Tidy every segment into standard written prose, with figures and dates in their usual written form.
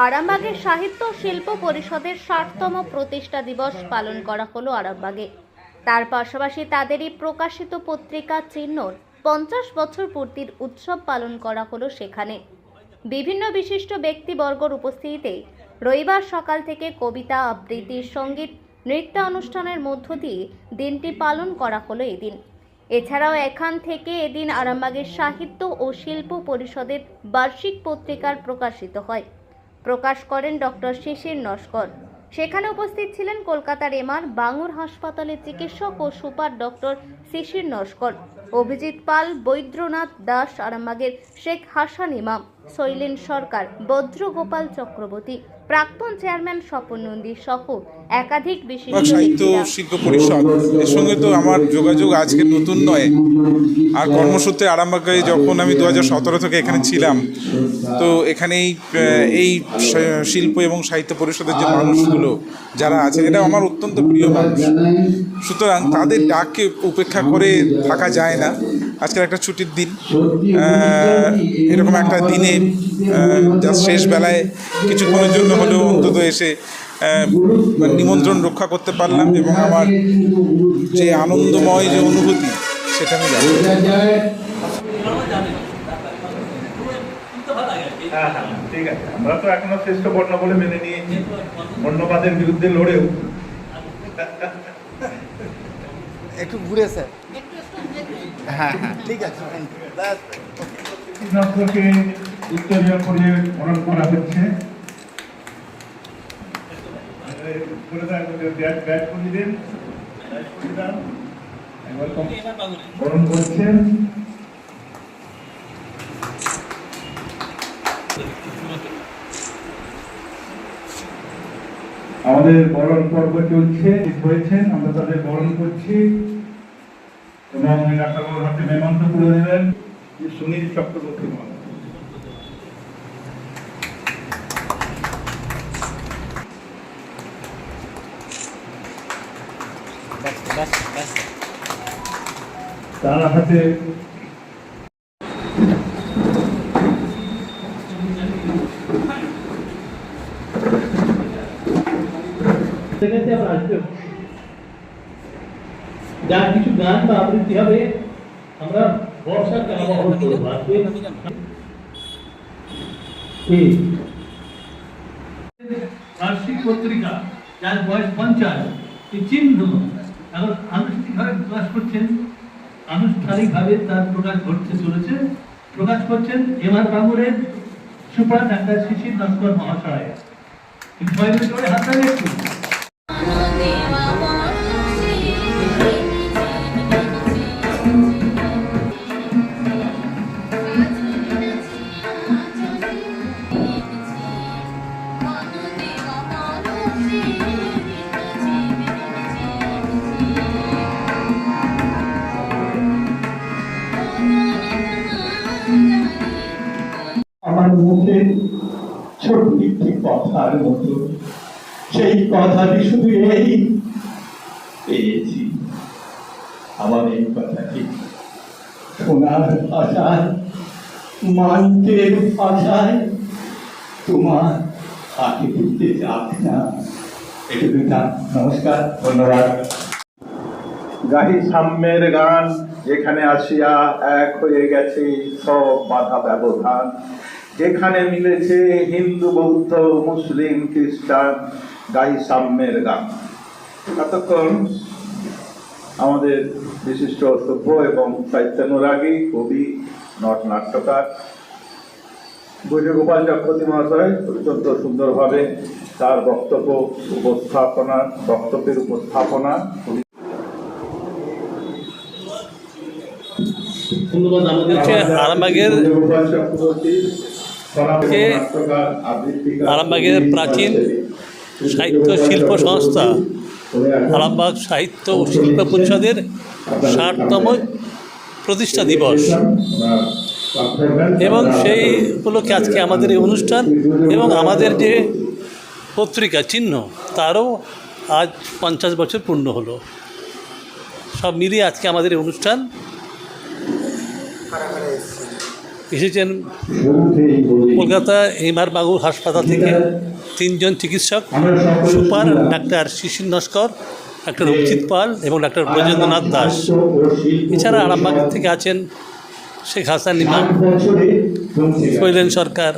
আরামবাগের সাহিত্য শিল্প পরিষদের ৬০তম প্রতিষ্ঠা দিবস পালন করা হলো আরামবাগে। তার পাশাপাশি তাদেরই প্রকাশিত পত্রিকা চিহ্নর ৫০ বছর পূর্তির উৎসব পালন করা হলো সেখানে। বিভিন্ন বিশিষ্ট ব্যক্তিবর্গর উপস্থিতিতে রবিবার সকাল থেকে কবিতা আবৃত্তি, সঙ্গীত, নৃত্য অনুষ্ঠানের মধ্য দিয়ে দিনটি পালন করা হলো এদিন। এছাড়াও এখান থেকে এদিন আরামবাগের সাহিত্য ও শিল্প পরিষদের বার্ষিক পত্রিকার প্রকাশিত হয়। প্রকাশ করেন ডক্টর শিশির নস্কর। সেখানে উপস্থিত ছিলেন কলকাতার এমআর বাঙুর হাসপাতালের চিকিৎসক ও সুপার ডক্টর শিশির নস্কর, অভিজিৎ পাল, বৈদ্যনাথ দাস, আরামবাগের শেখ হাসান ইমাম, শৈলেন সরকার, বজ্রগোপাল চক্রবর্তী, প্রাক্তন চেয়ারম্যান স্বপন নন্দী সহ একাধিক বিশিষ্ট সাহিত্য শিল্প পরিষদ। এর সঙ্গে তো আমার যোগাযোগ আজকে নতুন নয়, আর কর্মসূত্রে আরামবাগে যখন আমি 2017 থেকে এখানে ছিলাম, তো এখানেই এই শিল্প এবং সাহিত্য পরিষদের যে মানুষগুলো যারা আছে, এটা আমার অত্যন্ত প্রিয় মানুষ। সুতরাং তাদের ডাককে উপেক্ষা করে থাকা যায় না। আজকের একটা ছুটির দিন, এরকম একটা দিনে শেষ বেলায় কিছুক্ষণের জন্য হলেও অন্তত এসে নিমন্ত্রণ রক্ষা করতে পারলাম, এবং আমার যে আনন্দময় যে অনুভূতি সেটা আমি জানি। ঠিক আছে, আমরা তো এখনো শ্রেষ্ঠ বর্ণ বলে মেনে নিয়েছি, বর্ণবাদের বিরুদ্ধে লড়েও। একটু ঘুরে স্যার। হ্যাঁ হ্যাঁ ঠিক আছে। কৃষ্ণকে উত্তরীয় করিয়ে বরণ করা হচ্ছে। ব্যাট করিয়ে দিন, বরণ করছেন। আমাদের বরণ পর্ব চলছে, হয়েছেন, আমরা তাদের বরণ করছি এবং ডাক্তারবাবুর হাতে মেমন্ত করে দেবেন সুনীল চক্রবর্তী মহোদয়। তার হাতে যা কিছু গান বা আবৃত্তি হবে, আমরা বর্ষাকে আবহাওয়া করবো। বার্ষিক পত্রিকা যার বয়স 50, এই চিহ্ন এখন আনুষ্ঠানিকভাবে প্রকাশ করছেন, আনুষ্ঠানিকভাবে তার প্রকাশ ঘটতে চলেছে। প্রকাশ করছেন এমআর বাঙুরের সুপার ডাক্তার শিশির নস্কর মহাশয়। হাত ধরে একটু আমার মুখে ছোট্ট একটি কথার মতো, সেই কথাটি শুধু এই পেয়েছি। আমার এই কথাটি শোনার ভাষায়, মানতের ভাষায় তোমার হাতে দিতে যাক না। এটুকু না। নমস্কার, ধন্যবাদ। গাহি সাম্যের গান, যেখানে আসিয়া এক হয়ে গেছে সব বাধা ব্যবধান, যেখানে মিলেছে হিন্দু, বৌদ্ধ, মুসলিম, খ্রিস্টান, গাহি সাম্যের গান। এতক্ষণ আমাদের বিশিষ্ট সভ্য এবং সাহিত্যানুরাগী কবি, নাট্যকার বজ্রগোপাল চক্রবর্তী মহাশয় অত্যন্ত সুন্দরভাবে তার বক্তব্যের উপস্থাপনা আরামবাগের প্রাচীন সাহিত্য শিল্প সংস্থা আরামবাগ সাহিত্য ও শিল্প পরিষদের ৬০তম প্রতিষ্ঠা দিবস, এবং সেই উপলক্ষে আজকে আমাদের এই অনুষ্ঠান এবং আমাদের যে পত্রিকা চিহ্ন তারও আজ ৫০ বছর পূর্ণ হলো। সব মিলিয়ে আজকে আমাদের এই অনুষ্ঠান। এসেছেন কলকাতা এমআর বাঙুর হাসপাতাল থেকে 3 জন চিকিৎসক, সুপার ডাক্তার শিশির নস্কর, ডাক্তার অভিজিৎ পাল এবং ডাক্তার ব্রজেন্দ্রনাথ দাস। এছাড়া আরামবাগ থেকে আছেন শেখ হাসান ইমাম, শৈলেন সরকার,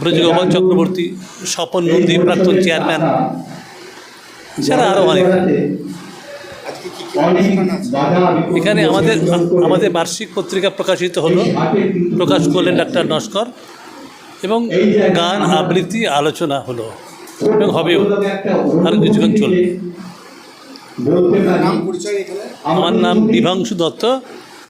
ব্রজগোপাল চক্রবর্তী, স্বপন নন্দী প্রাক্তন চেয়ারম্যান, এছাড়া আরও অনেক। এখানে আমাদের বার্ষিক পত্রিকা প্রকাশিত হলো, প্রকাশ করলেন ডাক্তার নস্কর, এবং গান আবৃত্তি আলোচনা হলো এবং হবেও, আর কিছুক্ষণ চলবে। আমার নাম বিভাংশু দত্ত,